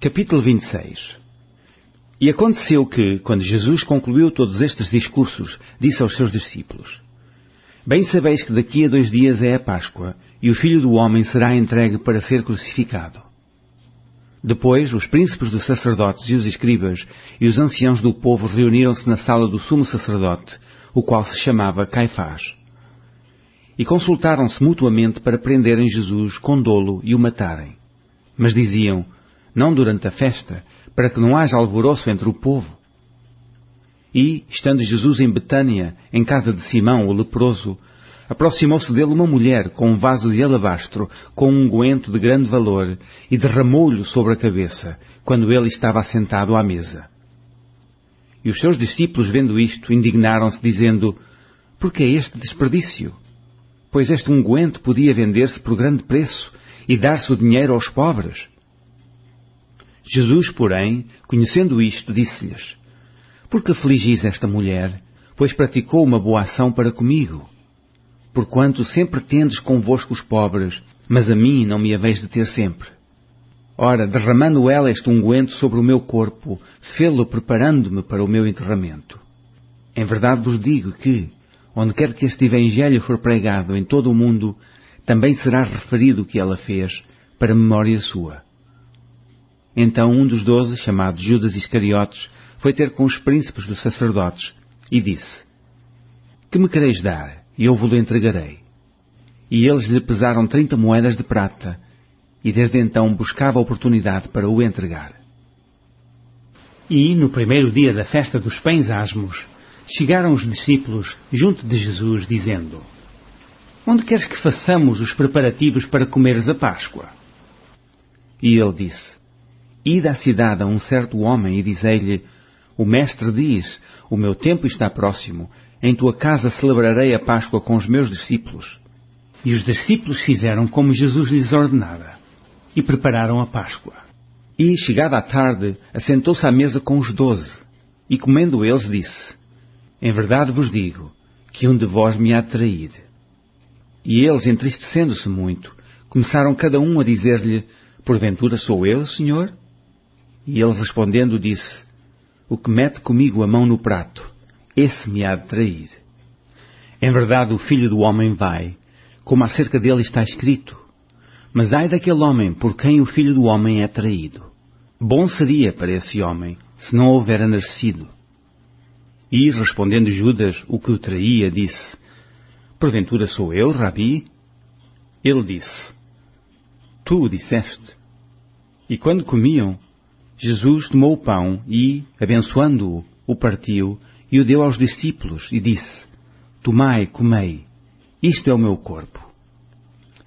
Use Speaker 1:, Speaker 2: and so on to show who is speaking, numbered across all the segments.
Speaker 1: Capítulo 26. E aconteceu que, quando Jesus concluiu todos estes discursos, disse aos seus discípulos: Bem sabeis que daqui a 2 dias é a Páscoa, e o Filho do Homem será entregue para ser crucificado. Depois, os príncipes dos sacerdotes e os escribas e os anciãos do povo reuniram-se na sala do sumo sacerdote, o qual se chamava Caifás. E consultaram-se mutuamente para prenderem Jesus com dolo e o matarem. Mas diziam: Não durante a festa, para que não haja alvoroço entre o povo. E, estando Jesus em Betânia, em casa de Simão, o leproso, aproximou-se dele uma mulher com um vaso de alabastro, com um unguento de grande valor, e derramou-lhe sobre a cabeça, quando ele estava assentado à mesa. E os seus discípulos, vendo isto, indignaram-se, dizendo: Por que este desperdício? Pois este unguento podia vender-se por grande preço e dar-se o dinheiro aos pobres. Jesus, porém, conhecendo isto, disse-lhes: Por que afligis esta mulher? Pois praticou uma boa ação para comigo. Porquanto sempre tendes convosco os pobres, mas a mim não me haveis de ter sempre. Ora, derramando ela este unguento sobre o meu corpo, fê-lo preparando-me para o meu enterramento. Em verdade vos digo que, onde quer que este evangelho for pregado em todo o mundo, também será referido o que ela fez, para memória sua. Então um dos 12, chamado Judas Iscariotes, foi ter com os príncipes dos sacerdotes e disse: Que me quereis dar, e eu vos-lo entregarei. E eles lhe pesaram 30 moedas de prata, e desde então buscava a oportunidade para o entregar. E, no primeiro dia da festa dos pães asmos, chegaram os discípulos junto de Jesus, dizendo: Onde queres que façamos os preparativos para comeres a Páscoa? E ele disse: Ide à cidade a um certo homem e dizei-lhe: O mestre diz: O meu tempo está próximo, em tua casa celebrarei a Páscoa com os meus discípulos. E os discípulos fizeram como Jesus lhes ordenara, e prepararam a Páscoa. E, chegada a tarde, assentou-se à mesa com os 12, e comendo eles, disse: Em verdade vos digo, que um de vós me há de trair. E eles, entristecendo-se muito, começaram cada um a dizer-lhe: Porventura sou eu, Senhor? E ele respondendo disse: O que mete comigo a mão no prato, esse me há de trair. Em verdade o Filho do Homem vai, como acerca dele está escrito. Mas ai daquele homem por quem o Filho do Homem é traído. Bom seria para esse homem, se não houvera nascido. E, respondendo Judas, o que o traía, disse: Porventura sou eu, Rabi? Ele disse: Tu o disseste. E quando comiam, Jesus tomou o pão e, abençoando-o, o partiu e o deu aos discípulos e disse: Tomai, comei, isto é o meu corpo.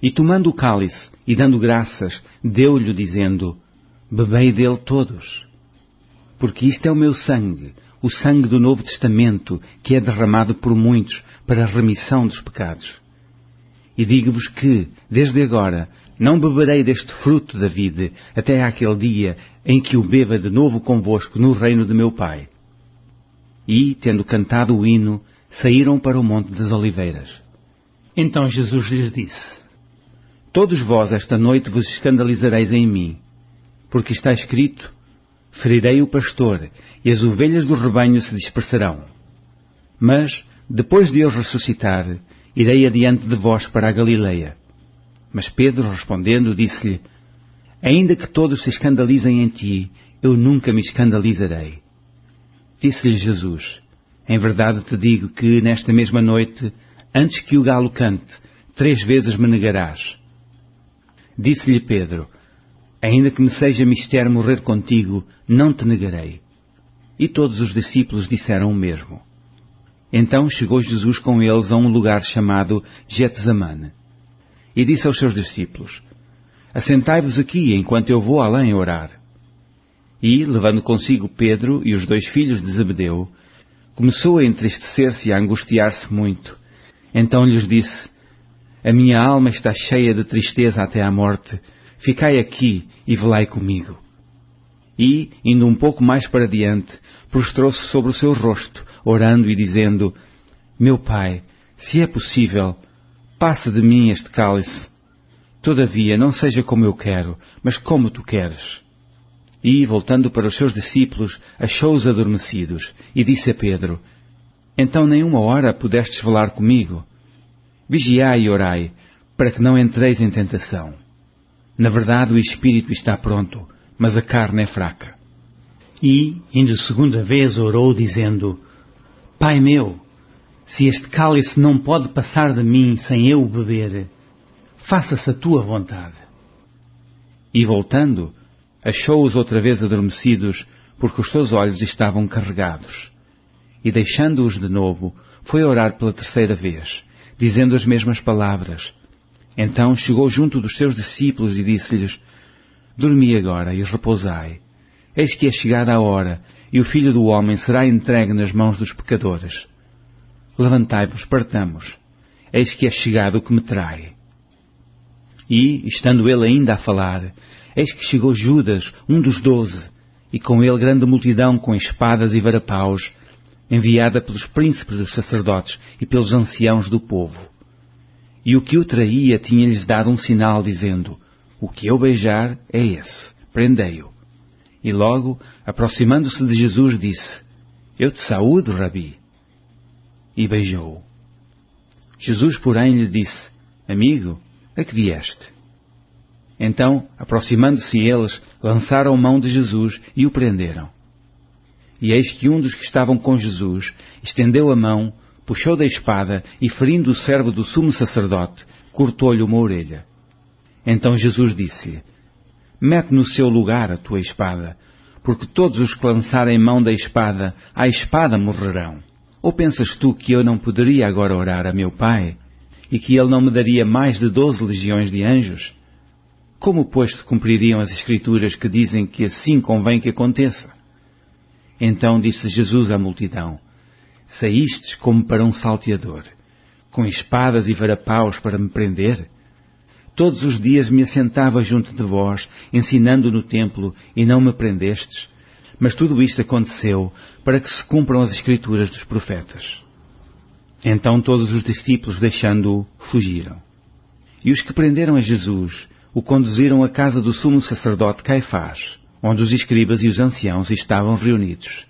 Speaker 1: E tomando o cálice e dando graças, deu-lhe dizendo: Bebei dele todos, porque isto é o meu sangue, o sangue do Novo Testamento, que é derramado por muitos para a remissão dos pecados. E digo-vos que, desde agora, não beberei deste fruto da vide, até àquele dia em que o beba de novo convosco no reino de meu Pai. E, tendo cantado o hino, saíram para o Monte das Oliveiras. Então Jesus lhes disse: Todos vós esta noite vos escandalizareis em mim, porque está escrito: Ferirei o pastor, e as ovelhas do rebanho se dispersarão. Mas, depois de eu ressuscitar, irei adiante de vós para a Galileia. Mas Pedro, respondendo, disse-lhe: Ainda que todos se escandalizem em ti, eu nunca me escandalizarei. Disse-lhe Jesus: Em verdade te digo que, nesta mesma noite, antes que o galo cante, 3 vezes me negarás. Disse-lhe Pedro: Ainda que me seja mister morrer contigo, não te negarei. E todos os discípulos disseram o mesmo. Então chegou Jesus com eles a um lugar chamado Getsemane, e disse aos seus discípulos: Assentai-vos aqui, enquanto eu vou além orar. E, levando consigo Pedro e os 2 filhos de Zebedeu, começou a entristecer-se e a angustiar-se muito. Então lhes disse: A minha alma está cheia de tristeza até à morte. Ficai aqui e velai comigo. E, indo um pouco mais para diante, prostrou-se sobre o seu rosto, orando e dizendo: Meu Pai, se é possível, passa de mim este cálice. Todavia, não seja como eu quero, mas como tu queres. E, voltando para os seus discípulos, achou-os adormecidos, e disse a Pedro: Então nem uma hora pudestes velar comigo? Vigiai e orai, para que não entreis em tentação. Na verdade o espírito está pronto, mas a carne é fraca. E, indo segunda vez, orou, dizendo: Pai meu, se este cálice não pode passar de mim sem eu o beber, faça-se a tua vontade. E voltando, achou-os outra vez adormecidos, porque os seus olhos estavam carregados. E deixando-os de novo, foi orar pela terceira vez, dizendo as mesmas palavras. Então chegou junto dos seus discípulos e disse-lhes: Dormi agora e repousai. Eis que é chegada a hora, e o Filho do Homem será entregue nas mãos dos pecadores. Levantai-vos, partamos. Eis que é chegado o que me trai. E, estando ele ainda a falar, eis que chegou Judas, um dos 12, e com ele grande multidão com espadas e varapaus, enviada pelos príncipes dos sacerdotes e pelos anciãos do povo. E o que o traía tinha-lhes dado um sinal, dizendo: O que eu beijar é esse, prendei-o. E logo, aproximando-se de Jesus, disse: Eu te saúdo, Rabi. E beijou-o. Jesus, porém, lhe disse: Amigo, a que vieste? Então, aproximando-se eles, lançaram mão de Jesus e o prenderam. E eis que um dos que estavam com Jesus estendeu a mão, puxou da espada e, ferindo o servo do sumo sacerdote, cortou-lhe uma orelha. Então Jesus disse-lhe: Mete no seu lugar a tua espada, porque todos os que lançarem mão da espada, à espada morrerão. Ou pensas tu que eu não poderia agora orar a meu Pai, e que ele não me daria mais de 12 legiões de anjos? Como, pois, se cumpririam as Escrituras que dizem que assim convém que aconteça? Então disse Jesus à multidão: Saístes como para um salteador, com espadas e varapaus para me prender? Todos os dias me assentava junto de vós, ensinando no templo, e não me prendestes. Mas tudo isto aconteceu para que se cumpram as Escrituras dos profetas. Então todos os discípulos, deixando-o, fugiram. E os que prenderam a Jesus o conduziram à casa do sumo sacerdote Caifás, onde os escribas e os anciãos estavam reunidos.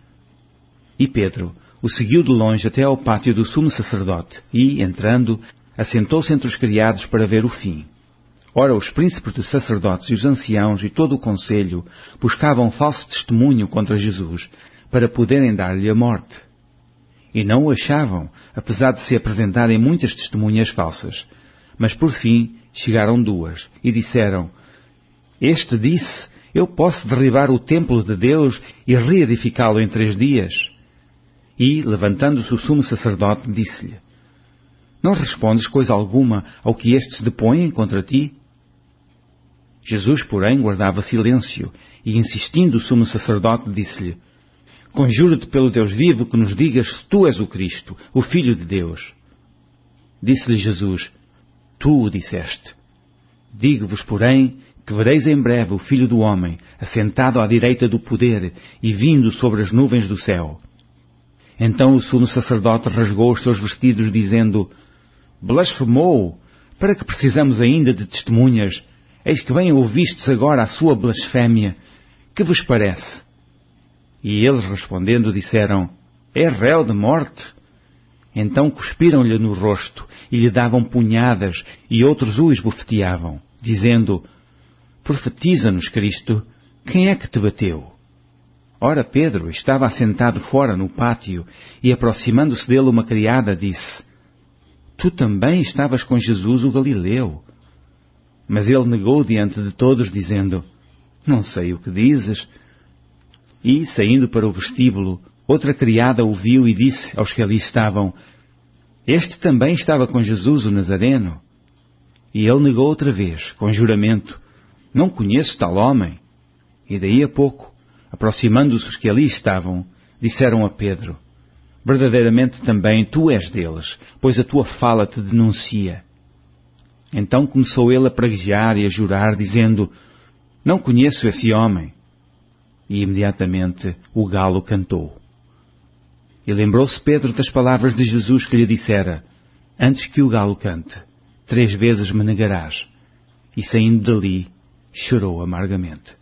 Speaker 1: E Pedro o seguiu de longe até ao pátio do sumo sacerdote e, entrando, assentou-se entre os criados para ver o fim. Ora, os príncipes dos sacerdotes e os anciãos e todo o conselho buscavam falso testemunho contra Jesus, para poderem dar-lhe a morte. E não o achavam, apesar de se apresentarem muitas testemunhas falsas. Mas por fim chegaram 2 e disseram: Este disse: Eu posso derribar o templo de Deus e reedificá-lo em 3 dias. E, levantando-se o sumo sacerdote, disse-lhe: Não respondes coisa alguma ao que estes depõem contra ti? Jesus, porém, guardava silêncio, e, insistindo o sumo sacerdote, disse-lhe: Conjuro-te pelo Deus vivo que nos digas se tu és o Cristo, o Filho de Deus. Disse-lhe Jesus: Tu o disseste. Digo-vos, porém, que vereis em breve o Filho do Homem, assentado à direita do poder e vindo sobre as nuvens do céu. Então o sumo sacerdote rasgou os seus vestidos, dizendo: Blasfemou! Para que precisamos ainda de testemunhas? Eis que bem ouvistes agora a sua blasfémia. Que vos parece? E eles, respondendo, disseram: É réu de morte. Então cuspiram-lhe no rosto e lhe davam punhadas, e outros o esbofeteavam, dizendo: Profetiza-nos, Cristo, quem é que te bateu? Ora, Pedro estava assentado fora no pátio, e aproximando-se dele uma criada disse: Tu também estavas com Jesus o Galileu. Mas ele negou diante de todos, dizendo: Não sei o que dizes. E, saindo para o vestíbulo, outra criada o viu e disse aos que ali estavam: Este também estava com Jesus o Nazareno. E ele negou outra vez, com juramento: Não conheço tal homem. E daí a pouco, aproximando-se os que ali estavam, disseram a Pedro: Verdadeiramente também tu és deles, pois a tua fala te denuncia. Então começou ele a praguejar e a jurar, dizendo: Não conheço esse homem. E imediatamente o galo cantou. E lembrou-se Pedro das palavras de Jesus que lhe dissera: Antes que o galo cante, 3 vezes me negarás. E saindo dali, chorou amargamente.